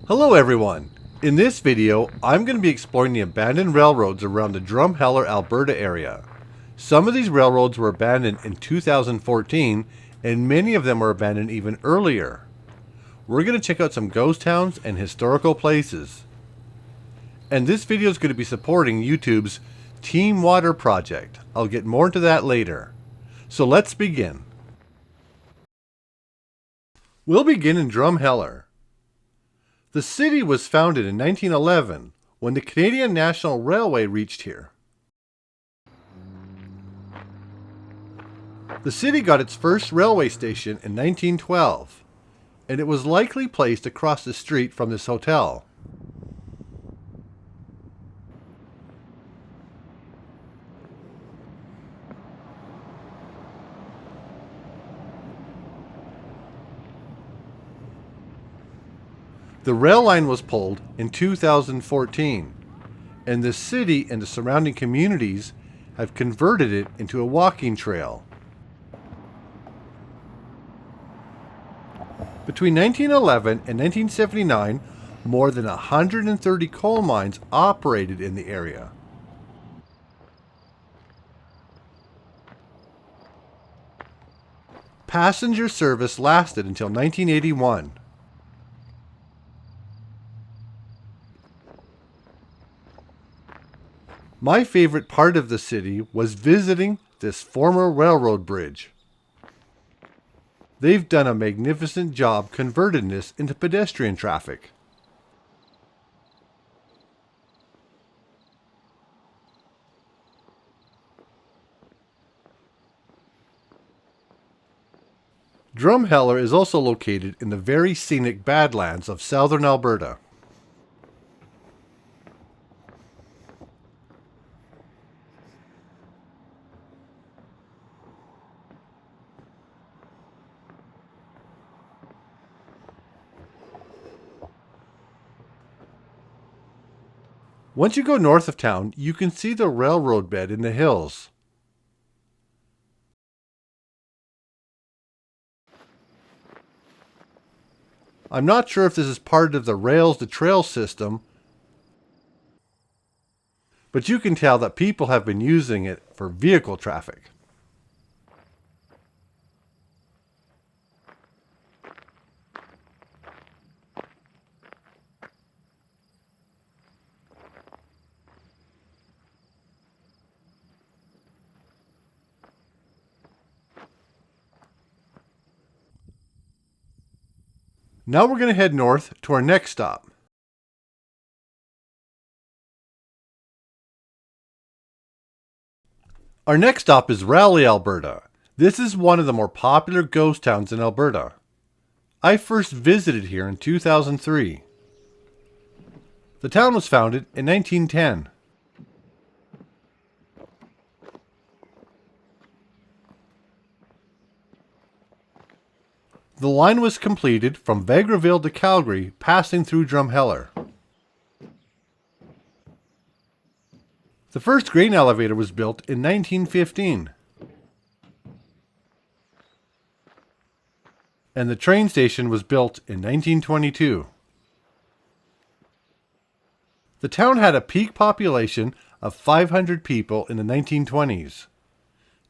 Hello everyone! In this video, I'm going to be exploring the abandoned railroads around the Drumheller, Alberta area. Some of these railroads were abandoned in 2014, and many of them were abandoned even earlier. We're going to check out some ghost towns and historical places. And this video is going to be supporting YouTube's Team Water project. I'll get more into that later. So let's begin. We'll begin in Drumheller. The city was founded in 1911 when the Canadian National Railway reached here. The city got its first railway station in 1912, and it was likely placed across the street from this hotel. The rail line was pulled in 2014, and the city and the surrounding communities have converted it into a walking trail. Between 1911 and 1979, more than 130 coal mines operated in the area. Passenger service lasted until 1981. My favorite part of the city was visiting this former railroad bridge. They've done a magnificent job converting this into pedestrian traffic. Drumheller is also located in the very scenic Badlands of southern Alberta. Once you go north of town, you can see the railroad bed in the hills. I'm not sure if this is part of the rails to trail system, but you can tell that people have been using it for vehicle traffic. Now we're going to head north to our next stop. Our next stop is Rowley, Alberta. This is one of the more popular ghost towns in Alberta. I first visited here in 2003. The town was founded in 1910. The line was completed from Vegreville to Calgary, passing through Drumheller. The first grain elevator was built in 1915. And the train station was built in 1922. The town had a peak population of 500 people in the 1920s.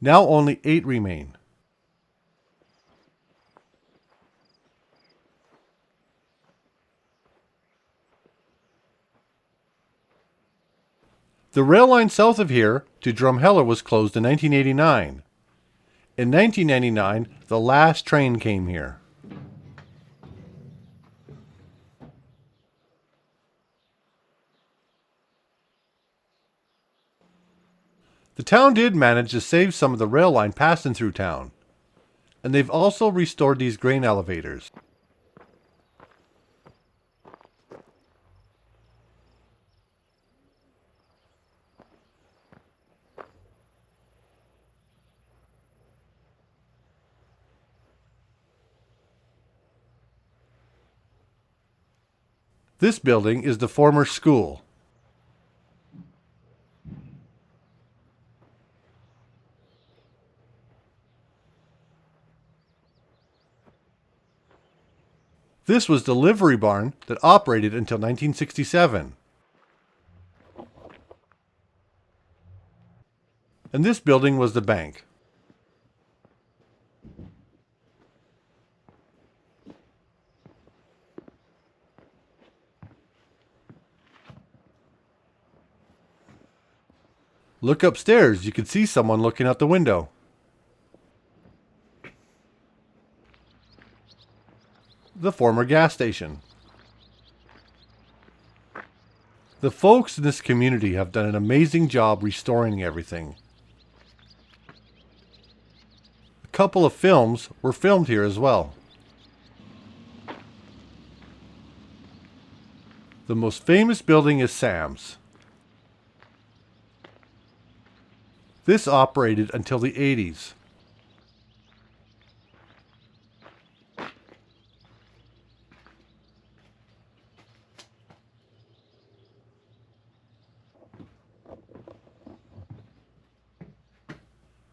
Now only 8 remain. The rail line south of here to Drumheller was closed in 1989. In 1999, the last train came here. The town did manage to save some of the rail line passing through town, and they've also restored these grain elevators. This building is the former school. This was the livery barn that operated until 1967. And this building was the bank. Look upstairs, you can see someone looking out the window. The former gas station. The folks in this community have done an amazing job restoring everything. A couple of films were filmed here as well. The most famous building is Sam's. This operated until the 80s.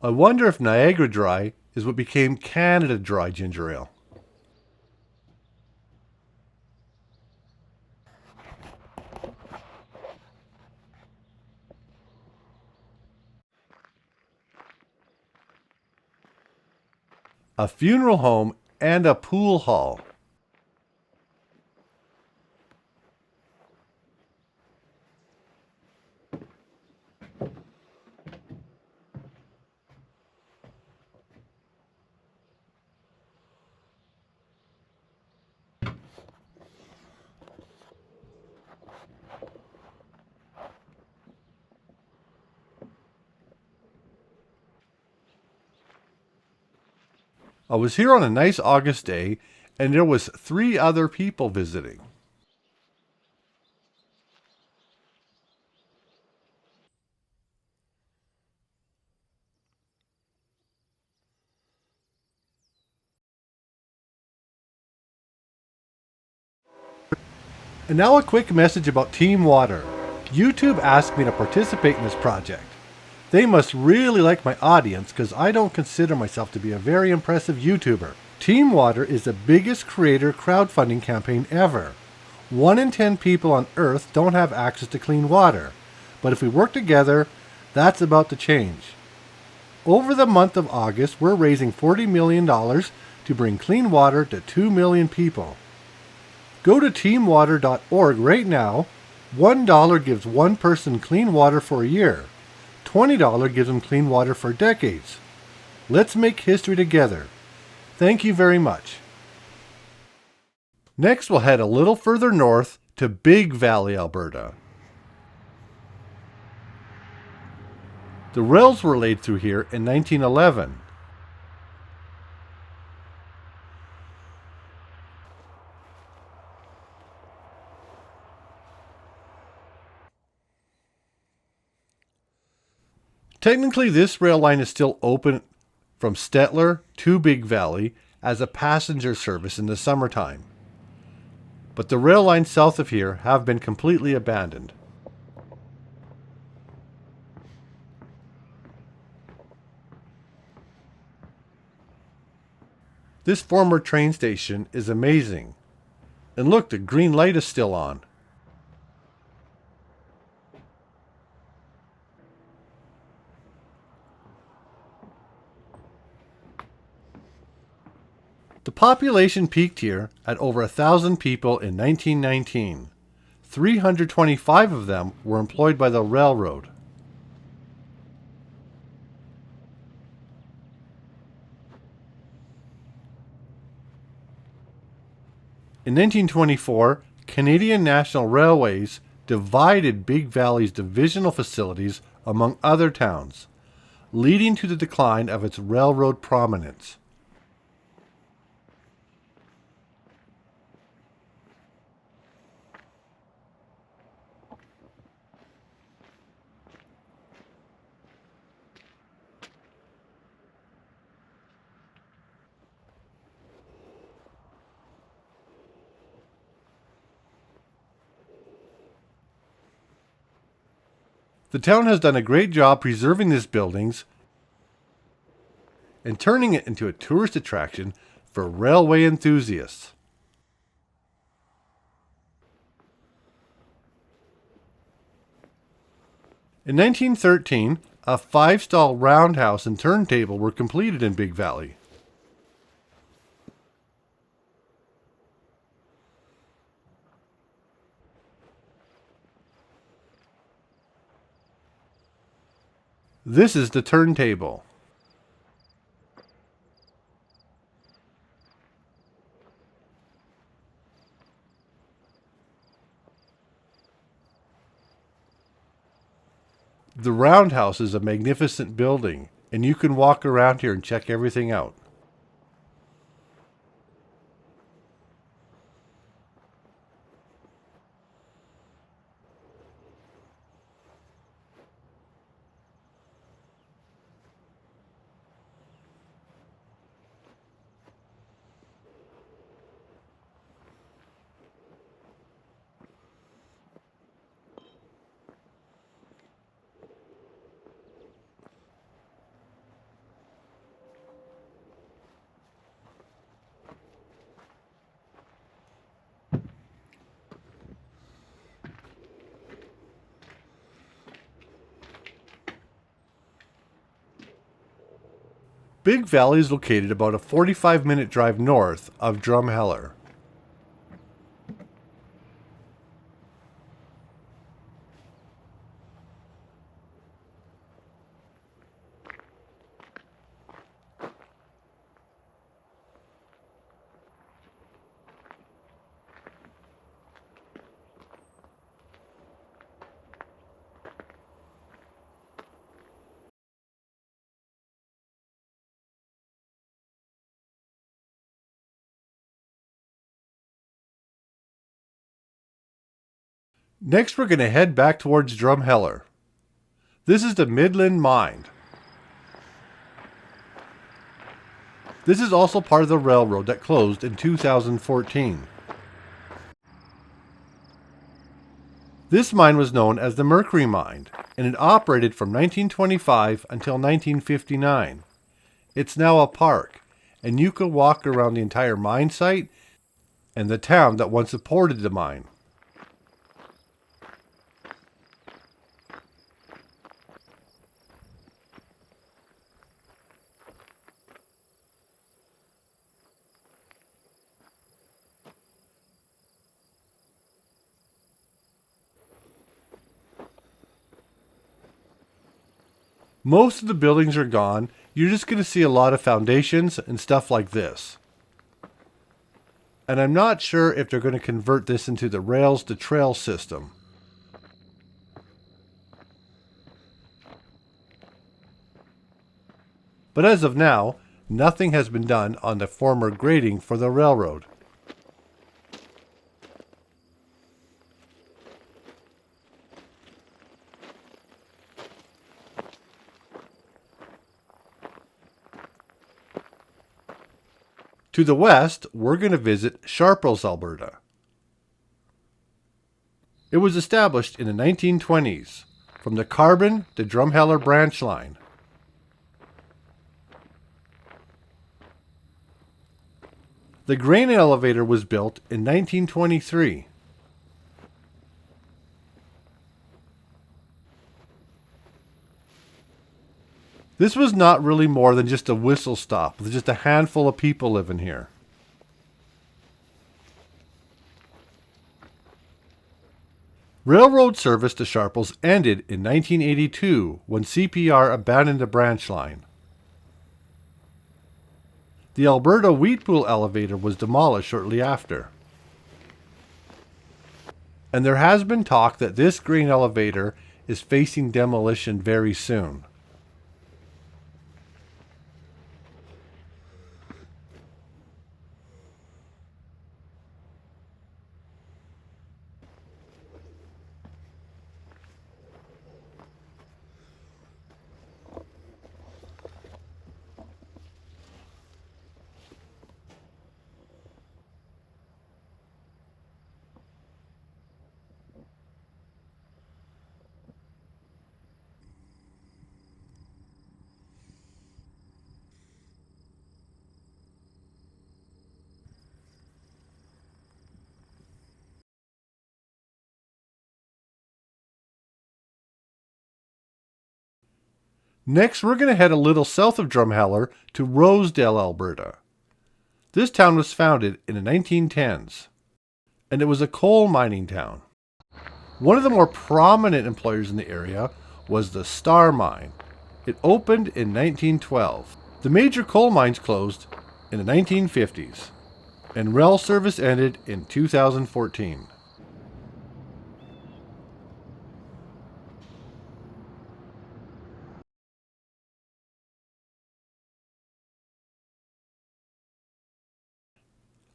I wonder if Niagara Dry is what became Canada Dry ginger ale. A funeral home and a pool hall. I was here on a nice August day, and there was 3 other people visiting. And now a quick message about Team Water. YouTube asked me to participate in this project. They must really like my audience because I don't consider myself to be a very impressive YouTuber. Team Water is the biggest creator crowdfunding campaign ever. 1 in 10 people on Earth don't have access to clean water. But if we work together, that's about to change. Over the month of August, we're raising $40 million to bring clean water to 2 million people. Go to teamwater.org right now. $1 gives one person clean water for a year. $20 gives them clean water for decades. Let's make history together. Thank you very much. Next, we'll head a little further north to Big Valley, Alberta. The rails were laid through here in 1911. Technically, this rail line is still open from Stettler to Big Valley as a passenger service in the summertime. But the rail lines south of here have been completely abandoned. This former train station is amazing. And look, the green light is still on. The population peaked here at over 1,000 people in 1919. 325 of them were employed by the railroad. In 1924, Canadian National Railways divided Big Valley's divisional facilities among other towns, leading to the decline of its railroad prominence. The town has done a great job preserving these buildings and turning it into a tourist attraction for railway enthusiasts. In 1913, a 5-stall roundhouse and turntable were completed in Big Valley. This is the turntable. The roundhouse is a magnificent building, and you can walk around here and check everything out. Big Valley is located about a 45-minute drive north of Drumheller. Next, we're going to head back towards Drumheller. This is the Midland Mine. This is also part of the railroad that closed in 2014. This mine was known as the Mercury Mine, and it operated from 1925 until 1959. It's now a park, and you can walk around the entire mine site and the town that once supported the mine. Most of the buildings are gone. You're just going to see a lot of foundations and stuff like this. And I'm not sure if they're going to convert this into the rails to trail system. But as of now, nothing has been done on the former grading for the railroad. To the west, we're going to visit Sharples, Alberta. It was established in the 1920s from the Carbon to Drumheller branch line. The grain elevator was built in 1923. This was not really more than just a whistle stop with just a handful of people living here. Railroad service to Sharples ended in 1982 when CPR abandoned the branch line. The Alberta Wheat Pool elevator was demolished shortly after. And there has been talk that this grain elevator is facing demolition very soon. Next, we're going to head a little south of Drumheller to Rosedale, Alberta. This town was founded in the 1910s, and it was a coal mining town. One of the more prominent employers in the area was the Star Mine. It opened in 1912. The major coal mines closed in the 1950s, and rail service ended in 2014.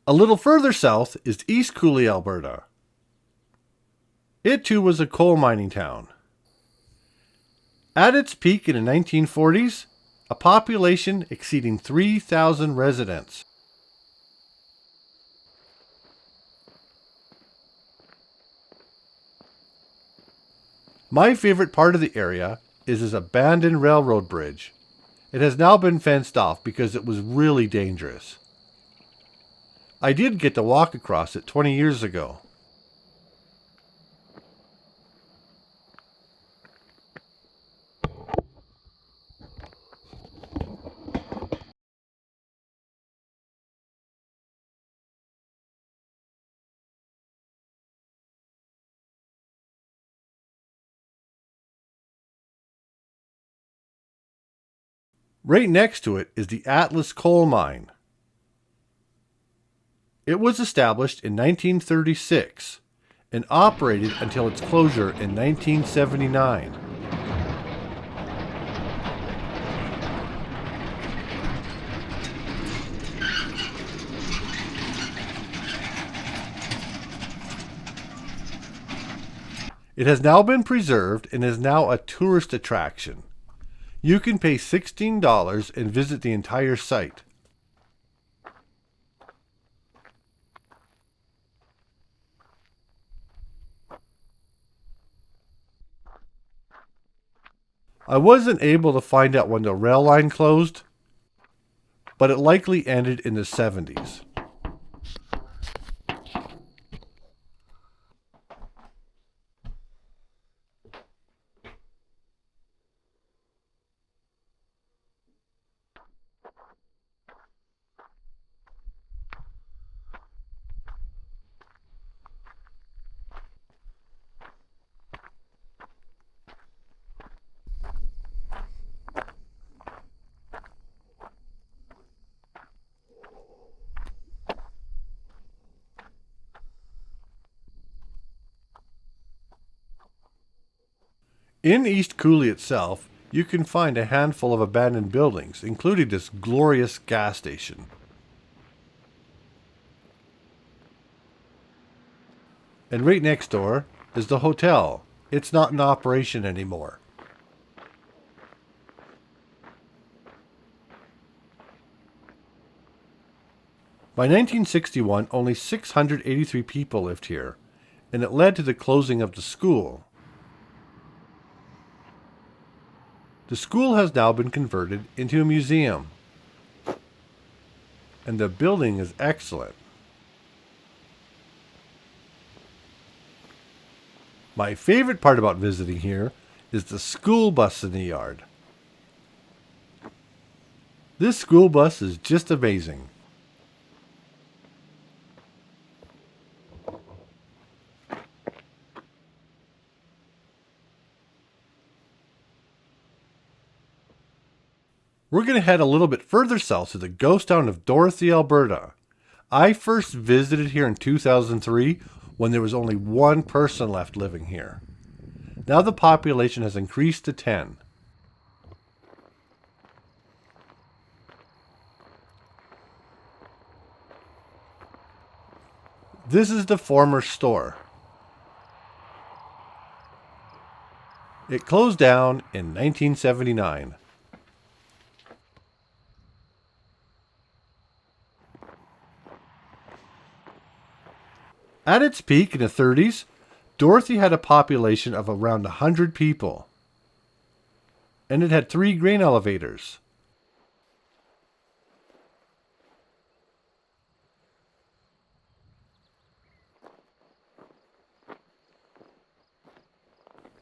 A little further south is East Coulee, Alberta. It too was a coal mining town. At its peak in the 1940s, a population exceeding 3,000 residents. My favorite part of the area is this abandoned railroad bridge. It has now been fenced off because it was really dangerous. I did get to walk across it 20 years ago. Right next to it is the Atlas Coal Mine. It was established in 1936 and operated until its closure in 1979. It has now been preserved and is now a tourist attraction. You can pay $16 and visit the entire site. I wasn't able to find out when the rail line closed, but it likely ended in the 70s. In East Coulee itself, you can find a handful of abandoned buildings, including this glorious gas station. And right next door is the hotel. It's not in operation anymore. By 1961, only 683 people lived here, and it led to the closing of the school. The school has now been converted into a museum, and the building is excellent. My favorite part about visiting here is the school bus in the yard. This school bus is just amazing. We're going to head a little bit further south to the ghost town of Dorothy, Alberta. I first visited here in 2003 when there was only one person left living here. Now the population has increased to 10. This is the former store. It closed down in 1979. At its peak in the 30s, Dorothy had a population of around 100 people, and it had 3 grain elevators.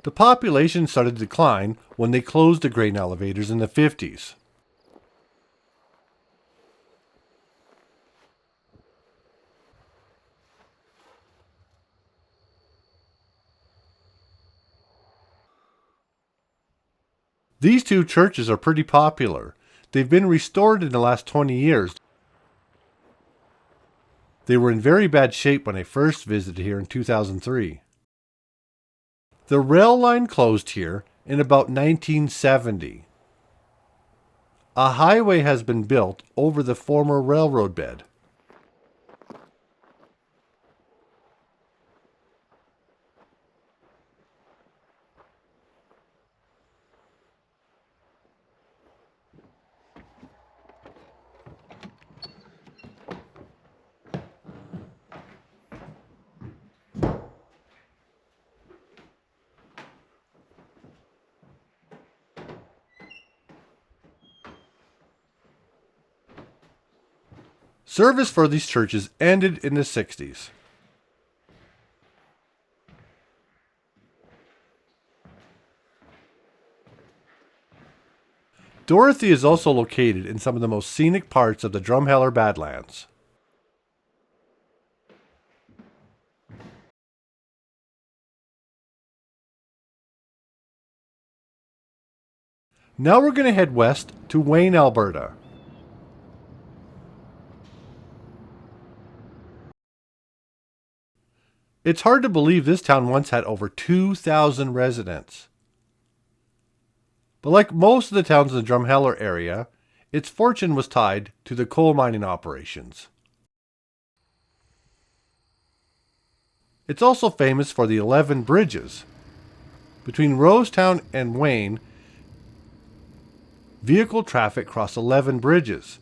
The population started to decline when they closed the grain elevators in the 50s. These two churches are pretty popular. They've been restored in the last 20 years. They were in very bad shape when I first visited here in 2003. The rail line closed here in about 1970. A highway has been built over the former railroad bed. Service for these churches ended in the 60s. Dorothy is also located in some of the most scenic parts of the Drumheller Badlands. Now we're going to head west to Wayne, Alberta. It's hard to believe this town once had over 2,000 residents. But like most of the towns in the Drumheller area, its fortune was tied to the coal mining operations. It's also famous for the 11 bridges. Between Rosetown and Wayne, vehicle traffic crossed 11 bridges.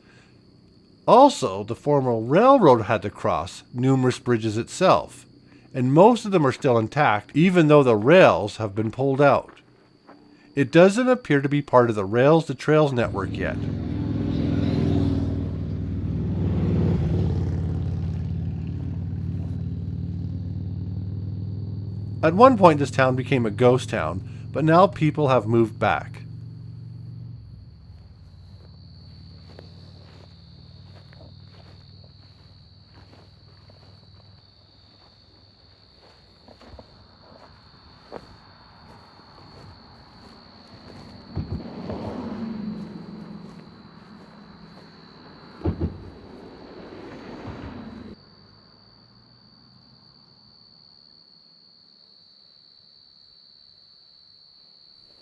Also, the former railroad had to cross numerous bridges itself, and most of them are still intact even though the rails have been pulled out. It doesn't appear to be part of the Rails to Trails network yet. At one point this town became a ghost town, but now people have moved back.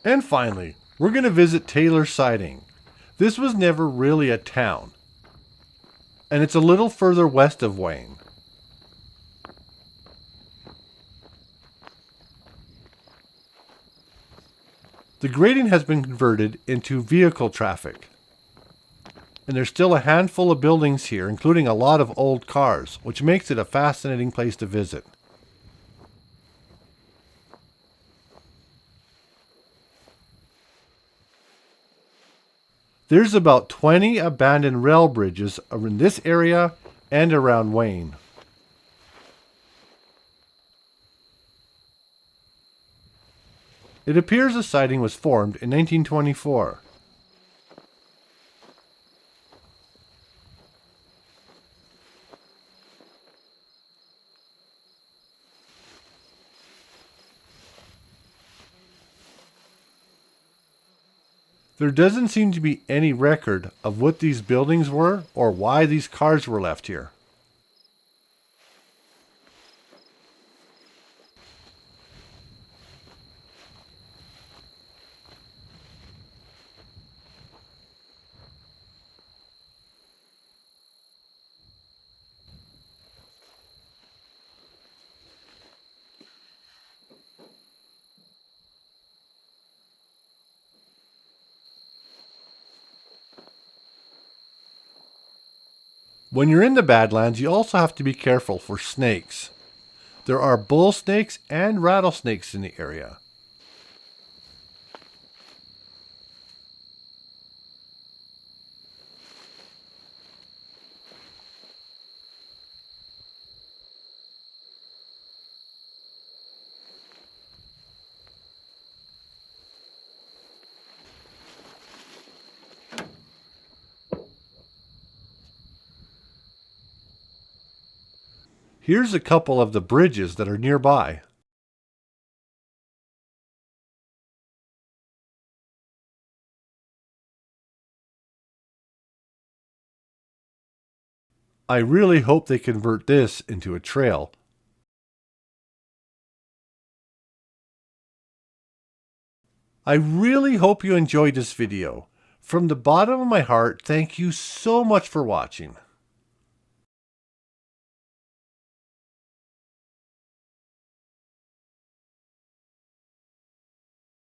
And finally, we're going to visit Taylor Siding. This was never really a town, and it's a little further west of Wayne. The grading has been converted into vehicle traffic, and there's still a handful of buildings here, including a lot of old cars, which makes it a fascinating place to visit. There's about 20 abandoned rail bridges in this area and around Wayne. It appears the siding was formed in 1924. There doesn't seem to be any record of what these buildings were or why these cars were left here. When you're in the Badlands, you also have to be careful for snakes. There are bull snakes and rattlesnakes in the area. Here's a couple of the bridges that are nearby. I really hope they convert this into a trail. I really hope you enjoyed this video. From the bottom of my heart, thank you so much for watching.